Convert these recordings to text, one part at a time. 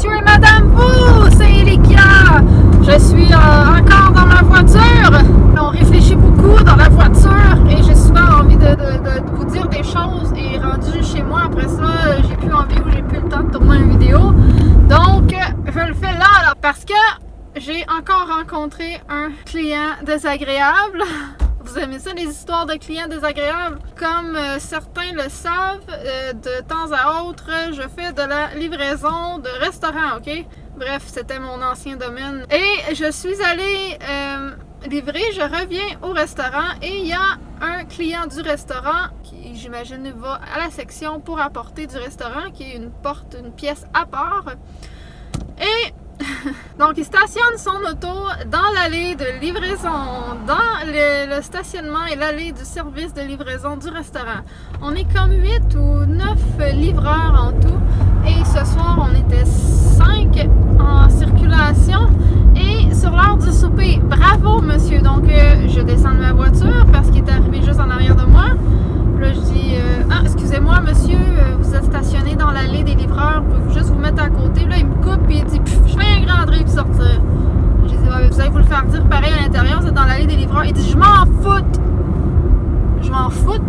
monsieur et madame vous, c'est Elikia. Je suis encore dans ma voiture. On réfléchit beaucoup dans la voiture et j'ai souvent envie de vous dire des choses. Et rendu chez moi après ça, j'ai plus envie ou j'ai plus le temps de tourner une vidéo. Donc, je le fais là parce que j'ai encore rencontré un client désagréable. Vous aimez ça, les histoires de clients désagréables? Comme certains le savent, de temps à autre, je fais de la livraison de restaurants, ok? Bref, c'était mon ancien domaine. Et je suis allée livrer, je reviens au restaurant et il y a un client du restaurant qui, j'imagine, va à la section pour apporter du restaurant, qui est une pièce à part. Et donc, il stationne son auto dans l'allée de livraison, dans le stationnement et l'allée du service de livraison du restaurant. On est comme 8 ou 9 livreurs en tout. Et ce soir, on était 5 en circulation. Et sur l'heure du souper, bravo monsieur! Donc, je descends de ma voiture parce qu'il est arrivé juste en arrière de moi. Là, je dis ah, excusez-moi monsieur, vous êtes stationné dans l'allée des livreurs, pouvez-vous juste vous mettre à côté? Là, il me coupe et il dit je fais un grand entrée puis sortir. J'ai dit ouais, vous allez vous le faire dire pareil à l'intérieur, vous êtes dans l'allée des livreurs. Il dit je m'en foute. Je m'en foute.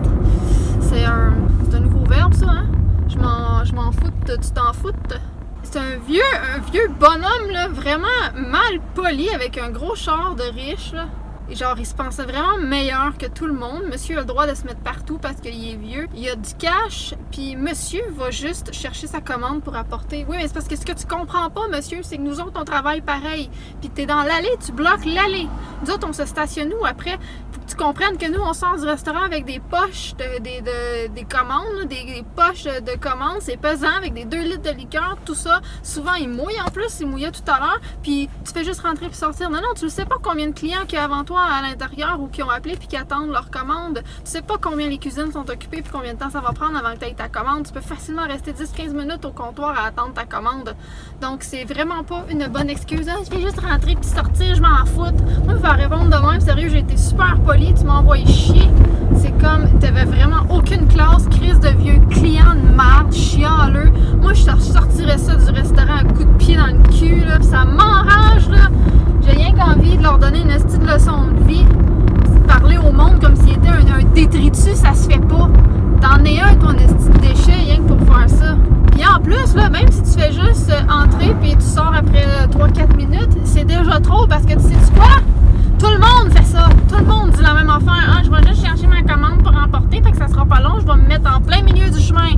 C'est un nouveau verbe ça, hein? Je m'en foute, tu t'en foutes. C'est un vieux bonhomme là, vraiment mal poli avec un gros char de riche là. Et genre, il se pensait vraiment meilleur que tout le monde. Monsieur a le droit de se mettre partout parce qu'il est vieux. Il a du cash, puis monsieur va juste chercher sa commande pour apporter. Oui, mais c'est parce que ce que tu comprends pas, monsieur, c'est que nous autres, on travaille pareil. Puis t'es dans l'allée, tu bloques l'allée. Nous autres, on se stationne où après? Faut que tu comprennes que nous, on sort du restaurant avec des poches, des commandes, là, des poches de commandes. C'est pesant avec des 2 litres de liqueur, tout ça. Souvent, il mouille en plus, il mouillait tout à l'heure. Puis tu fais juste rentrer puis sortir. Non, tu ne sais pas combien de clients qu'il y a avant toi à l'intérieur ou qui ont appelé puis qui attendent leur commande. Tu sais pas combien les cuisines sont occupées puis combien de temps ça va prendre avant que tu aies ta commande. Tu peux facilement rester 10-15 minutes au comptoir à attendre ta commande. Donc c'est vraiment pas une bonne excuse. Ah, je vais juste rentrer puis sortir, je m'en fous. Moi, je vais répondre de même, sérieux, j'ai été super poli, tu m'as envoyé chier. C'est comme, t'avais vraiment aucune classe, crise de vieux client de marde, chialeux. Moi, je sortirais ça du restaurant à coup de pied dans le cul, là, pis ça m'enrage, là. J'ai rien qu'envie de leur donner une petite leçon de vie. Parler au monde comme s'il était un détritus, ça se fait pas. T'en es un, ton esti de déchet, rien que pour faire ça. Puis en plus, là, même si tu fais juste entrer puis tu sors après 3-4 minutes, c'est déjà trop parce que tu sais quoi? Tout le monde fait ça. Tout le monde dit la même affaire. Ah, je vais juste chercher ma commande pour emporter, fait que ça sera pas long, je vais me mettre en plein milieu du chemin.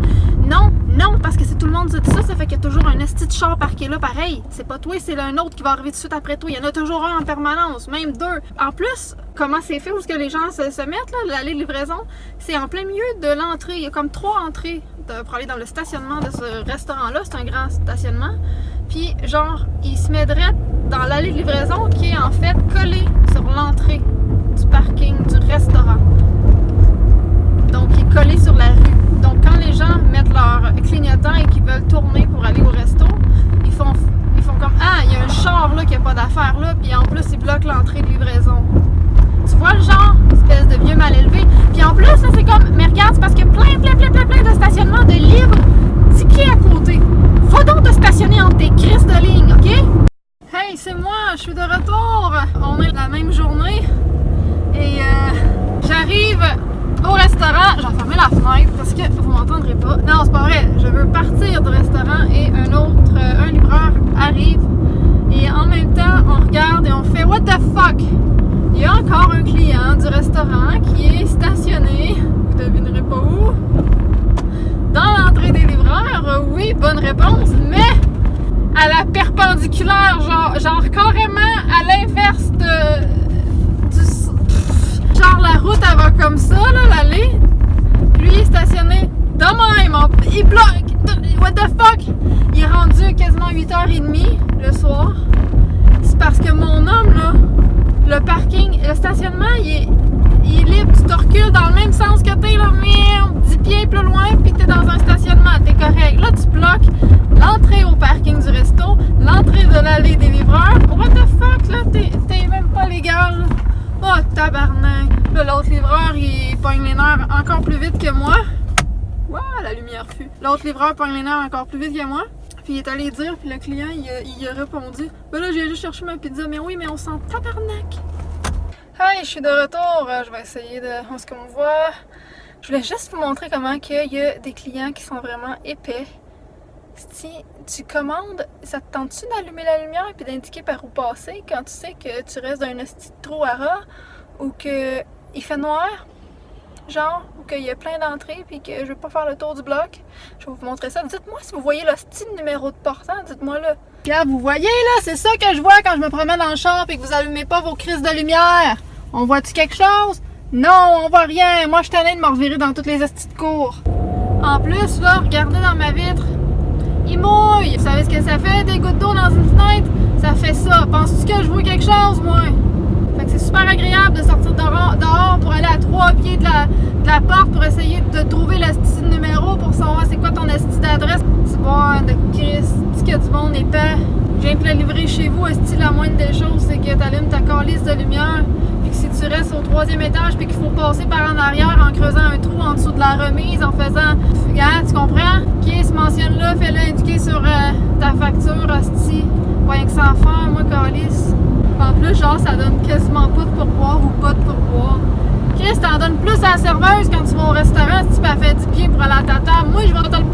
Non, parce que si tout le monde dit ça, ça fait qu'il y a toujours un esti de char parqué là, pareil. C'est pas toi, c'est un autre qui va arriver tout de suite après toi. Il y en a toujours un en permanence, même 2. En plus, comment c'est fait, où est-ce que les gens se mettent, là, l'allée de livraison? C'est en plein milieu de l'entrée. Il y a comme 3 entrées pour aller dans le stationnement de ce restaurant-là. C'est un grand stationnement. Puis, genre, il se met direct dans l'allée de livraison qui est en fait collée sur l'entrée du parking du restaurant. Donc, il est collé sur la rue. Donc, quand les gens mettent leur clignotant et qu'ils veulent tourner pour aller au resto, ils font comme « Ah, il y a un char là qui n'a pas d'affaires là, puis en plus, il bloque l'entrée de livraison. » Tu vois le genre? Espèce de vieux mal élevé. Puis en plus, là, c'est comme « Mais regarde, c'est parce qu'il y a plein de stationnements de libre tickets à côté. Va donc te stationner entre tes crises de ligne, OK? » Hey, c'est moi, je suis de retour. On est la même journée. Et j'arrive au restaurant. J'ai fermé la fenêtre parce que vous m'entendrez pas. Non, c'est pas vrai. Je veux partir du restaurant et un livreur arrive. Et en même temps, on regarde et on fait What the fuck? Il y a encore un client du restaurant qui est stationné. Vous devinerez pas où? Dans l'entrée des livreurs. Oui, bonne réponse. Mais à la perpendiculaire, genre carrément à l'inverse genre la route elle va comme ça, là, l'allée. Lui il est stationné de même, il bloque. What the fuck? Il est rendu quasiment 8h30 le soir. C'est parce que mon homme, là, le parking, le stationnement, il est libre. Tu te recules dans le même sens que t'es, là, 10 pieds plus loin, puis t'es dans un stationnement, t'es correct. Là, tu bloques l'entrée au parking du resto, l'entrée de l'allée des livreurs. What the fuck, là, t'es même pas légal. Oh, tabarnak. Là, l'autre livreur, il pogne les nerfs encore plus vite que moi. Waouh, la lumière fut. L'autre livreur pogne les nerfs encore plus vite que moi. puis il est allé dire, puis le client, il a répondu « Ben là, j'ai juste cherché ma pizza. » Mais oui, mais on s'en tabarnak! Hey, je suis de retour. Je vais essayer de... ce qu'on voit. Je voulais juste vous montrer comment il y a des clients qui sont vraiment épais. Si tu commandes, ça te tente-tu d'allumer la lumière puis d'indiquer par où passer quand tu sais que tu restes dans un esti de trou à rat ou que il fait noir? Genre, ou qu'il y a plein d'entrées puis que je veux pas faire le tour du bloc. Je vais vous montrer ça. Dites-moi si vous voyez le style numéro de portant, dites-moi là. Regarde, vous voyez là, c'est ça que je vois quand je me promène dans le char et que vous allumez pas vos crises de lumière. On voit-tu quelque chose? Non, on voit rien. Moi, je suis tannée de me revirer dans toutes les estis de cours. En plus, là, regardez dans ma vitre. Il mouille. Vous savez ce que ça fait, des gouttes d'eau dans une fenêtre? Ça fait ça. Penses-tu que je vois quelque chose, moi? Fait que c'est super agréable de sortir dehors pour aller à 3 pieds de la porte pour essayer de trouver le style numéro pour savoir c'est quoi ton style d'adresse. C'est bon, de Christ, qu'il y a du monde épais. Je viens te le livrer chez vous. Style, la moindre des choses, c'est que tu allumes ta calice de lumière. Puis que si tu restes au 3e étage, puis qu'il faut passer par en arrière en creusant un trou en dessous de la remise, en faisant. Regarde, tu comprends? Qui se mentionne là, fais-le indiquer sur ta facture, hostie. Voyons que ça en fait, moi, calice. En plus, genre, ça donne quasiment pas de pourboire ou pas de pourboire. Chris, t'en donnes plus à la serveuse quand tu vas au restaurant si tu peux faire 10 pieds pour aller à ta table. Moi, je vais te le